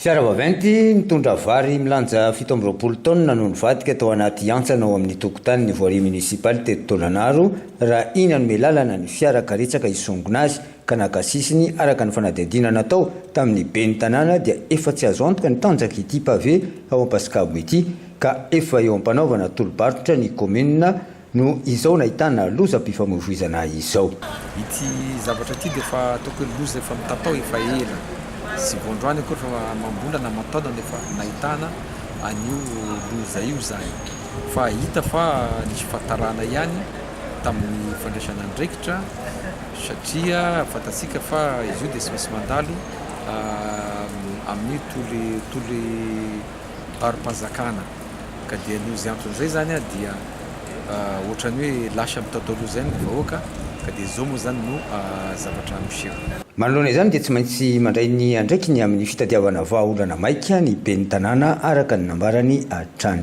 Fiara vaventy nitondra vary milanja 17 taonina no nivadika tao anaty hantsana ao amin'ny tokotanin'ny VOIRIE Municipale teto TOLAGNARO raha iny hanome lalana ny fiara karetsaka isongona azy ka nakasisiny araka ny fanadihadiana natao tamin'ny ben'ny tanàna dia efa tsy azo antoka ny tanjaka ity pave ao Ampasikabo ity ka efa eo ampanaovana tolobarotra ny commune no izao nahitana loza PIFAMOIVOIZANA izao. Ity zavatra ity dia fa tokony loza efa mitatao efa ela. Sy voandroany akory fa mambola na mataona nefa nahitana an'io loza io zany. Fa hita fa nisy fahatarana ihany tamin'ny fandraisana andraikitra satria fantatsika fa izy io dia sy misy mandalo amin'ny toly arom-panjakana. Ka dia loza anton'izay zany dia ohatrany hoe lasa mitatao loza ihany ny vahoaka ka dia izao moa zany no zavatra miseho. Manoloana izany dia tsy maintsy mandray ny andraikiny amin'ny fitadiavana vahaolana maika ny ben'ny tanàna araka ny nambarany hatrany.